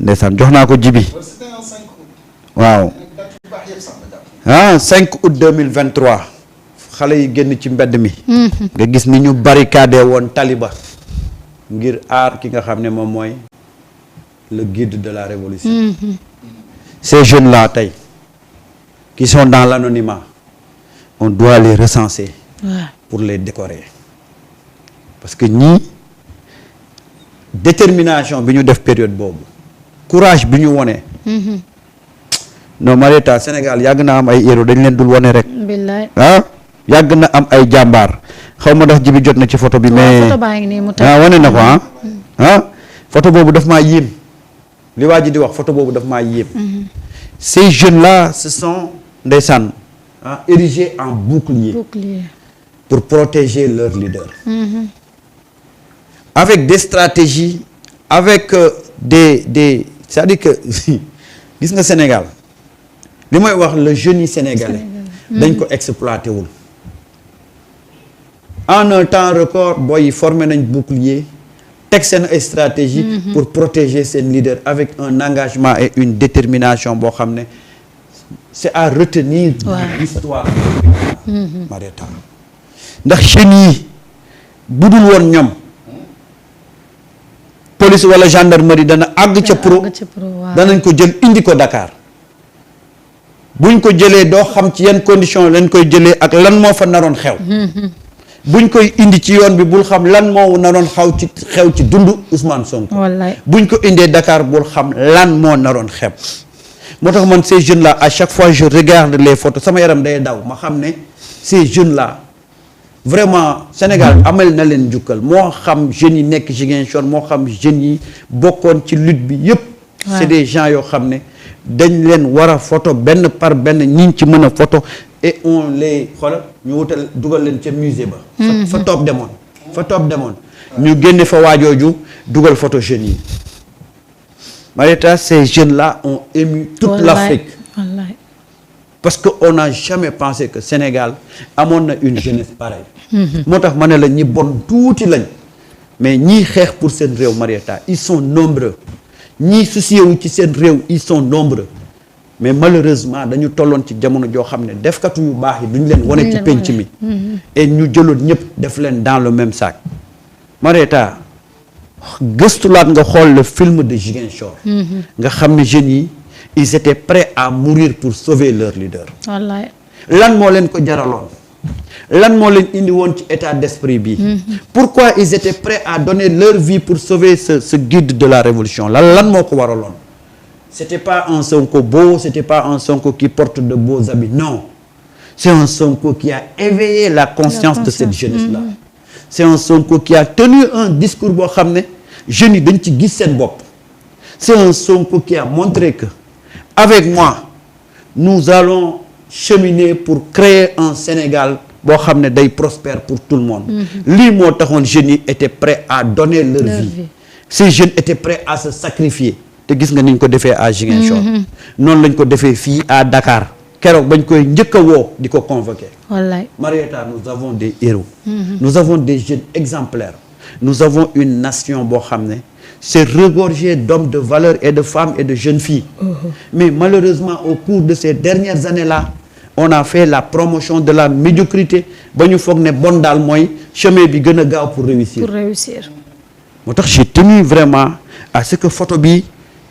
ndeysaan jox naa ko jibi waaw 5 août 2023 xale yi génn ci mbedd mi nga gis ni ñu barricadé woon taliba ngir aar ki nga xam ne moom mooy le guide de la révolution ces jeunes là tey qui sont dans l'anonymat on doit les recenser pour les décorer parce que ñii détermination bi ñu def période boobu courage bi ñu wone non Marieta Sénégal yàgg na am ay héros dañ leen dul wone rek billaay yàgg na am ay jàmbaar xaw ma ndax jibi jot na ci photo bi mais photo baa ngi nii mu wane na ko photo boobu daf maa yéem li waa ji di wax photo boobu daf maa yéem ces jeunes là se sont ndeysaan érigés en bouclier pour protéger leur leader avec des stratégies avec des c'est-à-dire que gis nga Sénégal li may wax le génie sénégalais dañ ko exploité wul en un temps record booy formé nañ bouclier teg seen ay stratégie pour protéger seen leader avec un engagement et une détermination boo xam ne c'est à retenir l'histoire Marieta ndax jeunes yi bu dul woon ñoom police wala gendarmerie dana àgg ca pro danañ ko jël indi ko Dakar buñ ko jëlee doo xam ci yan condition lañ koy jëlee ak lan moo fa naroon xew buñ koy indi ci yoon bi bul xam lan moo naroon xew ci dundu Ousmane Sonko buñ ko indee Dakar bul xam lan moo naroon xew moo tax man ces jeunes là à chaque fois je regarde les photos sama yaram day daw ma xam ne ces jeunes là vraiment Sénégal amal na leen njukkal moo xam jeunes yi nekk Ziguinchor moo xam jeunes yi bokkoon ci lutte bi yëpp c'est des gens yoo xam ne dañ leen war a photo benn par benn ñiñ ci mën a photo et on les xoolal ñu wutal dugal leen ca musée ba fa toog demoon ñu génne fa waajooju dugal photo jeunes yi Marieta ces jeunes là ont ému toute l'Afrique parce que on n'a jamais pensé que Sénégal amoon na une jeunesse pareille moo tax ma ne la ñi bon tuuti lañ mais ñii xeex pour seen réew Marieta ils sont nombreux ñii soucié wu ci seen réew ils sont nombreux mais malheureusement dañu tolloon ci jamono joo xam ne defkatu yu baax yi duñ leen wane ci penc mi et ñu jëloon ñëpp def leen dans le même sac Marieta gëstulaat nga xool le film de Ziguinchor nga xam ne jeunes yi ils étaient prêts à mourir pour sauver leur leader wallaay lan moo leen ko jaraloon lan moo leen indi woon ci état d'esprit bi pourquoi ils étaient prêts à donner leur vie pour sauver ce guide de la révolution lan moo ko waraloon c'était pas un Sonko beau c'était pas un Sonko qui porte de beaux habits non c'est un Sonko qui a éveillé la conscience de cette jeunesse là c'est un Sonko qui a tenu un discours boo xam ne jeunes yi dañ ci gis seen bopp c'est un Sonko qui a montré que avec moi nous allons cheminer pour créer un Sénégal boo xam ne day prospère pour tout le monde lii moo taxoon jeunes yi étaient prêts à donner leur vie ces jeunes étaient prêts à se sacrifier te gis nga ni ñu ko defee à Ziguinchor noonu lañ ko defee fii à Dakar keroog bañ koy njëkk a woo di ko convoquer wallaay Marieta nous avons des héros nous avons des jeunes exemplaires nous avons une nation boo xam ne c'est regorgé d'hommes de valeur et de femmes et de jeunes filles mais malheureusement au cours de ces dernières années-là on a fait la promotion de la médiocrité ba ñu foog ne bon daal mooy chemin bi gën a gaaw pour réussir moo tax j'ai tenu vraiment à ce que photo bi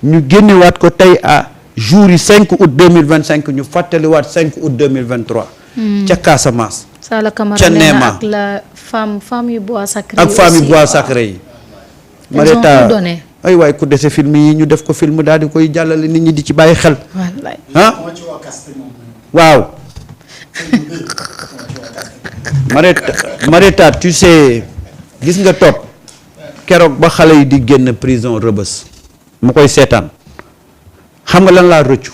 ñu génnewaat ko tey à jour yi 5 août 2025 ñu fàttaliwaat 5 août 2023 ca Casamance ca Néma ak la femme yu bois sacré ak femme yu bois sacré yi Marieta ay waay ku dese film yi ñu def ko film daal di koy jàllale nit ñi di ci bàyyi xel waaw Marieta tu sais gis nga toog keroog ba xale yi di génn prison Rebeuss mu koy seetaan xam nga lan laa rëccu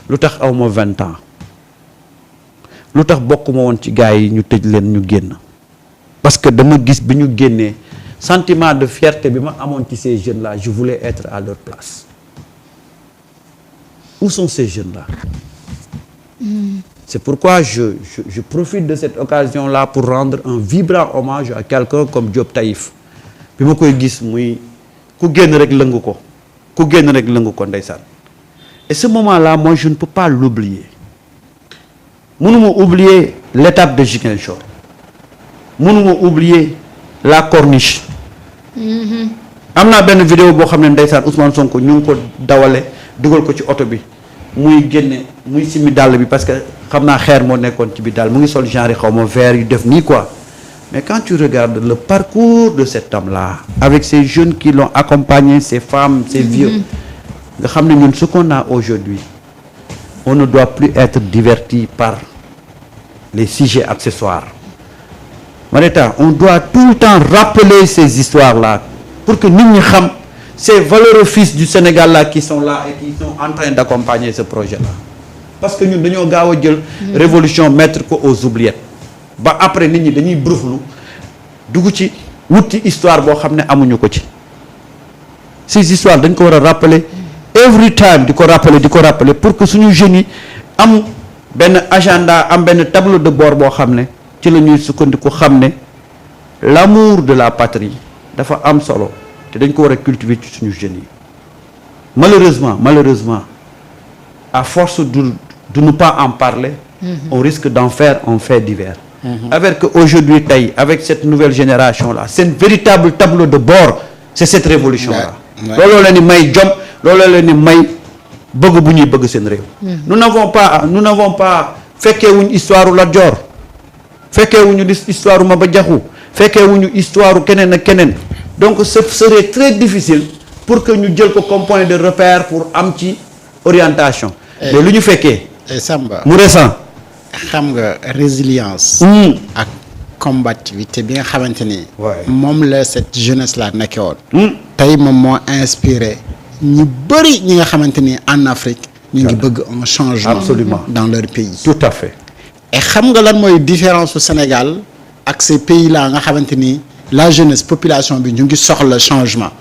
lu tax aw ma 20 ans lu tax bokkuma woon ci gars yi ñu tëj leen ñu génn parce que dama gis bi ñu génnee sentiment de fierté bi ma amoon ci ces jeunes là je voulais être à leur place où sont ces jeunes là c'est pourquoi je profite de cette occasion là pour rendre un vibrant hommage à quelqu'un comme Diop Taïf bi ma koy gis muy ku génn rek lëng ko ku génn rek lëngu ko ndeysaan. Et ce moment-là moi je ne peux pas l'oublier mënuma oublier l'étape de Ziguinchor mënuma oublier la corniche. am naa benn vidéo boo xam ne ndeysaan Ousmane Sonko ñu ngi ko dawale dugal ko ci oto bi muy génne muy simi dàll bi parce que xam naa xeer moo nekkoon ci bi daal mu ngi sol genre xaw ma vert yu def nii quoi mais quand tu regardes le parcours de cet homme-là avec ces jeunes qui l'ont accompagné, ces femmes, ces vieux, nga xam ne ñun ce qu'on a aujourd'hui on ne doit plus être diverti par les sujets accessoires. Marita, on doit tout le temps rappeler ces histoires-là pour que nit ñi xam ces valeureux fils du Sénégal là qui sont là et qui sont en train d'accompagner ce projet-là. Parce que ñun dañoo gaaw a jël révolution mettre ko aux oubliettes ba après nit ñi dañuy bruxlu dugg ci wuti histoire boo xam ne amuñu ko ci. Ces histoires dañ ko war a rappeler every time di ko rappeler pour que suñu jeunes yi am benn agenda am benn tableau de bord boo xam ne ci la ñuy sukkandiku xam ne l'amour de la patrie dafa am solo te dañ ko war a cultiver ci suñu jeunes yi. Malheureusement à force de ne pas en parler on risque d'en faire un fait divers. Avec aujourd'hui tey avec cette nouvelle génération là c'est un véritable tableau de bord c'est cette révolution là looloo leen ni may jom looloo leen ni may bëgg bu ñuy bëgg seen réew. nous n'avons pas fekkee wuñu histoire Lat Dior fekkee wuñu histoire Maba Diakhou fekkee wuñu histoire keneen ak keneen donc ce serait très difficile pour que ñu jël ko comme point de repère pour am ci orientation. mais lu ñu fekkee. Samba mu récent. xam nga résilience. ak combativité bi nga xamante ni. moom la cette jeunesse là nekkee woon. tey moom moo inspiré ñu bëri ñi nga xamante ni en Afrique. ñu ngi bëgg un changement. Absolument. Dans leur pays. Tout à fait. et xam nga lan mooy différence su Sénégal ak ces pays là nga xamante ni la jeunesse population bi ñu ngi soxla changement.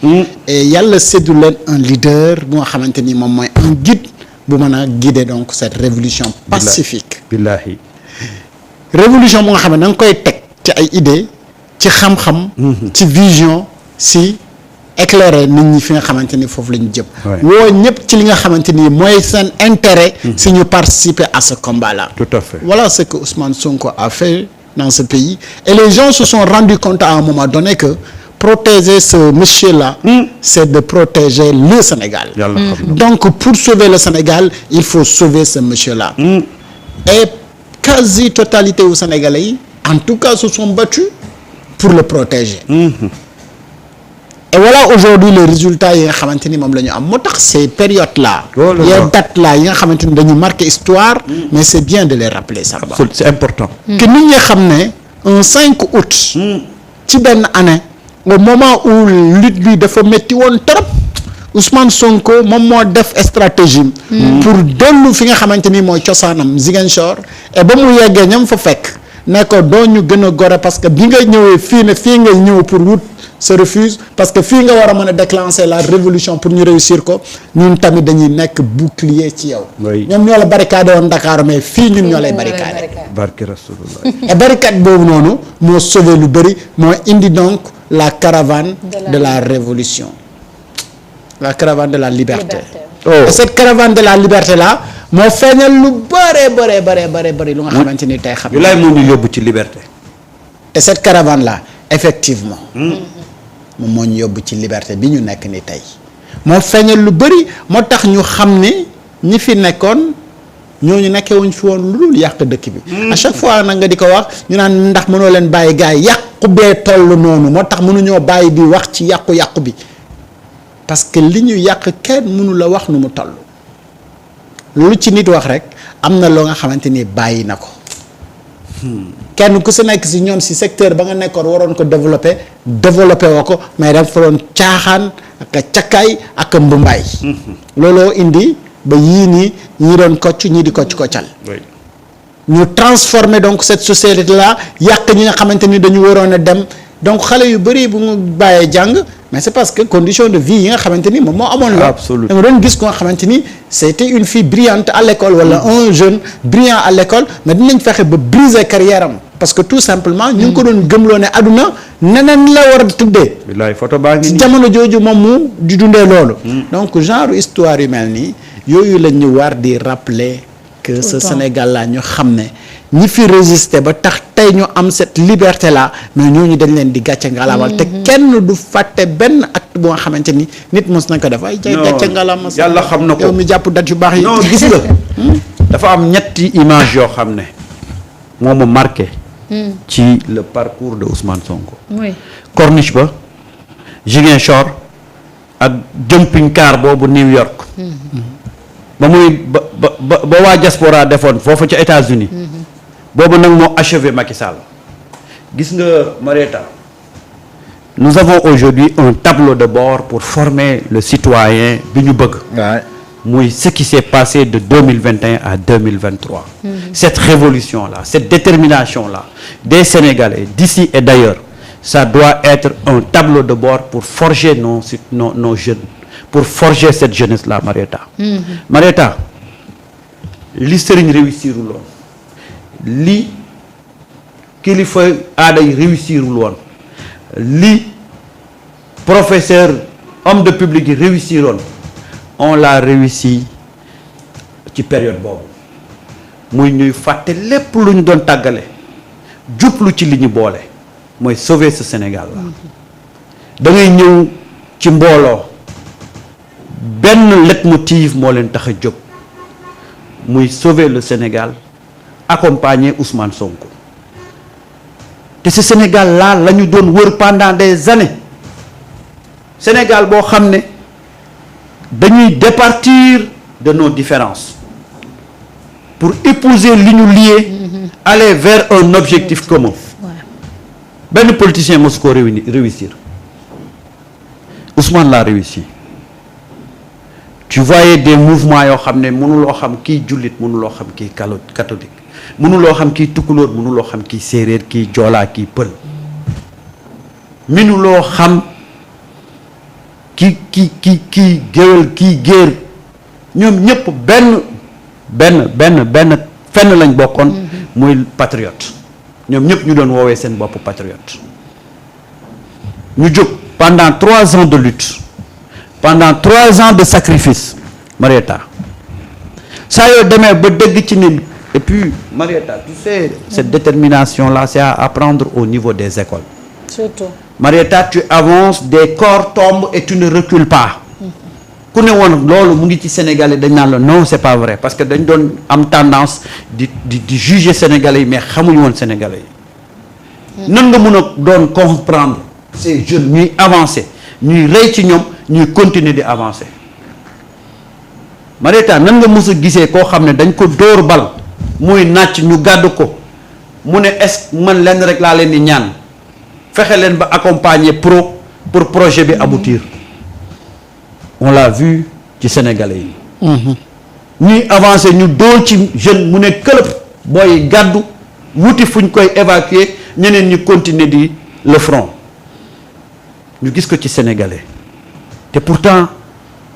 et yàlla séddu leen un leader bu nga xamante ni moom mooy un guide bu mën a guider donc cette révolution pacifique. billahi révolution bu nga xam ne da nga koy teg ci ay idées ci xam-xam. ci vision si éclairer nit ñi fi nga xamante ni foofu la ñu jëm. woo ñëpp ci li nga xamante ni mooy seen intérêt. si ñu participer à ce combat là. Tout à fait. Voilà ce que Ousmane Sonko a fait dans ce pays et les gens se sont rendus compte à un moment donné que protéger ce monsieur là. c'est de protéger le Sénégal. Donc pour sauver le Sénégal il faut sauver ce monsieur là. et quasi totalité aux Sénégalais yi en tout cas se sont battus pour le protéger. et voilà aujourd'hui les résultats yi nga xamante ni moom la ñu am moo tax ces périodes là. les dates là yi nga xamante ni dañu marqué histoire. mais c'est bien de les rappeler ça. c'est important. que nit ñi xam ne un 5 août. ci benn année. au moment où lutte bi dafa métti woon trop Ousmane Sonko moom moo def stratégie. pour dellu fi nga xamante ni mooy cosaanam Ziguinchor et ba mu yeggee ñam fa fekk ne ko doo ñu gën a gore parce que bi nga ñëwee fii ne fii nga ñëw pour wut se refuse parce que fii nga war a mën a déclencher la révolution pour ñu réussir ko ñun tamit dañuy nekk bouclier ci yow. ñoom ñoo la barricade woon Dakar mais fii ñun ñoo lay barricade. barke Rasulullah. et barricade boobu noonu moo sauvé lu bëri moo indi donc la caravane de la révolution la caravane de la liberté. et cette caravane de la liberté là moo feeñal lu bëri lu nga xamante ni tey xam. yu lay moo ñu yóbbu ci liberté. et cette caravane là effectivement. moom moo ñu yóbbu ci liberté bi ñu nekk ni tey moo feeñal lu bëri moo tax ñu xam ni ñi fi nekkoon ñooñu nekkee wuñ fi woon lu dul yàq dëkk bi. à chaque fois nag nga di ko wax ñu naan ndax mënoo leen bàyyi gars yi yàqu bee toll noonu moo tax mënuñoo bàyyi di wax ci yàqu-yàqu bi parce que li ñu yàq kenn mënu la wax nu mu toll lu ci nit wax rek am na loo nga xamante ni bàyyi na ko. kenn ku si nekk si ñoom si secteur ba nga nekkoon waroon ko développé woo ko mais dafa doon caaxaan ak cakkaay ak mbumbaay. looloo indi ba yii nii ñii doon kocc ñii di koccal. ñu transformer donc cette société là yàq ñi nga xamante ni dañu waroon a dem donc xale yu bëri bu mu bàyyee jàng mais c'est parce que condition de vie yi nga xamante ni moom moo amoon la. absolument da nga doon gis ko nga xamante ni c'était une fille brillante à l'école wala un jeune brillant à l'école mais dinañ fexe ba briser carrière am. parce que tout simplement ñu ngi ko doon gëmloo ne àdduna neneen la war a tëddee. billaay photo baa ngi ci nii. jamono jooju moom mu di dundee loolu. donc genre histoire yu mel nii yooyu la ñu war di rappeler que ce Sénégal là ñu xam ne ñi fi résister ba tax tey ñu am cette liberté là mais ñooñu dañ leen di gàcce ngalamal te kenn du fàtte benn acte bu nga xamante ni nit mos na ko def ay gàcce ngalamal yàlla xam na ko yow mi jàpp dat yu baax yi. non gis nga dafa am ñetti image yoo xam ne moo ma marqué ci le parcours de Ousmane Sonko. oui Corniche ba Ziguinchor ak jumping car boobu New York ba muy ba waa diaspora defoon foofu ca États-Unis boobu nag moo achevé Macky Sall gis nga Marieta nous avons aujourd'hui un tableau de bord pour former le citoyen bi ñu bëgg muy ce qui s'est passé de 2021 à 2023 cette révolution-là cette détermination-là des Sénégalais d'ici et d'ailleurs ça doit être un tableau de bord pour forger nos jeunes pour forger cette jeunesse-là Marieta Marieta li sëriñ réussirul woon li kilifa aada yi réussirul woon li professeur homme de public yi réussiroon on l'a réussi ci période boobu muy ñuy fàtte lépp lu ñu doon tàggale jublu ci li ñu boole mooy sauver ce Sénégal la da ngay ñëw ci mbooloo benn leitmotiv moo leen tax a jóg muy sauver le Sénégal accompagner Ousmane Sonko te ce Sénégal là la ñu doon wër pendant des années Sénégal boo xam ne dañuy départir de nos différences pour épouser li ñu lié aller vers un objectif commun benn politicien mosu ko réussir Ousmane l'a réussi tu voyais des mouvements yoo xam ne mënuloo xam kii jullit mënuloo xam kii catholique mënuloo xam kii tukkulóor mënuloo xam kii séeréer kii joolaa kii pël mënuloo xam kii géwél kii géer ñoom ñëpp benn fenn lañ bokkoon muy patriote ñoom ñëpp ñu doon woowee seen bopp patriote ñu jóg pendant 3 ans de lutte pendant 3 ans de sacrifice Marieta saa yoo demee ba dëgg ci nit et puis Marieta tu sais cette détermination là c'est à apprendre au niveau des écoles surtout Marieta tu avances des corps tombent et tu ne recules pas ku ne woon loolu mu ngi ci Sénégalais dañ naan la non c'est pas vrai parce que dañ doon am tendance di juger Sénégalais yi mais xamuñu woon Sénégalais yi nan nga mën a doon comprendre ces jeunes ñuy avancer ñuy rey ci ñoom ñuy continuer di avancer Marieta nan nga mës a gisee koo xam ne dañ ko dóor bal muy nàcc ñu gàddu ko mu ne est-ce que man lenn rek laa leen di ñaan fexe leen ba accompagner pour projet bi aboutir on l'a vu ci Sénégalais yi ñuy avancer ñu dóor ci jeune mu ne këlëb booy gàddu wuti fuñ koy évacuer ñeneen ñu continuer di le front ñu gis ko ci Sénégalais te pourtant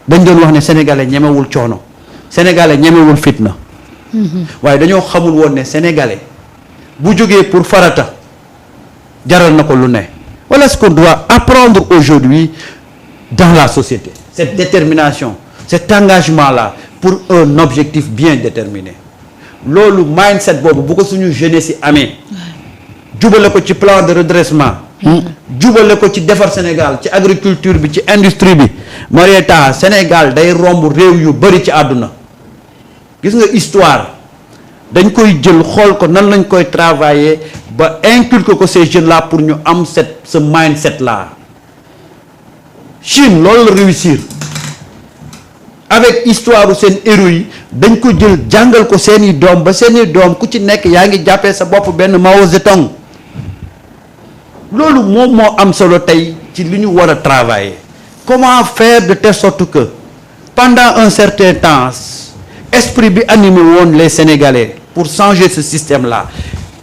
dañ doon wax ne Sénégalais ñemewul coono Sénégalais ñemewul fitna waaye dañoo xamul woon ne Sénégalais bu jógee pour farata jaral na ko lu ne voilà ce qu'on doit apprendre aujourd'hui dans la société cette détermination cet engagement là pour un objectif bien déterminé loolu mindset boobu bu ko suñu jeunesse yi amee jubale ko ci plan de redressement jubale ko ci defar Sénégal ci agriculture bi ci industrie bi Marieta Sénégal day romb réew yu bari ci àdduna gis nga histoire dañ koy jël xool ko nan lañ koy travailler ba inculquer ko ces jeunes là pour ñu am ce mindset là Chine loolu la réussir avec histoire seen héros yi dañ ko jël jàngal ko seeni doom ba seeni doom ku ci nekk yaa ngi jàppee sa bopp benn Mao Zedong loolu moom moo am solo tey ci li ñu war a travailler comment faire de telle sorte que pendant un certain temps esprit bi animé woon les Sénégalais pour changer ce système là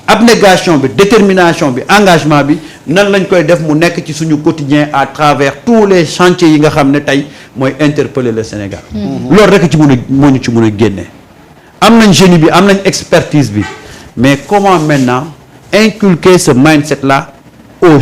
abnégation bi détermination bi engagement bi nan lañ koy def mu nekk ci suñu quotidien à travers tous les chantiers yi nga xam ne tey mooy interpeller le Sénégal loolu rek ci mun a moo ñu ci mun a génne am nañ génie bi am nañ expertise bi mais comment maintenant inculquer ce mindset là aux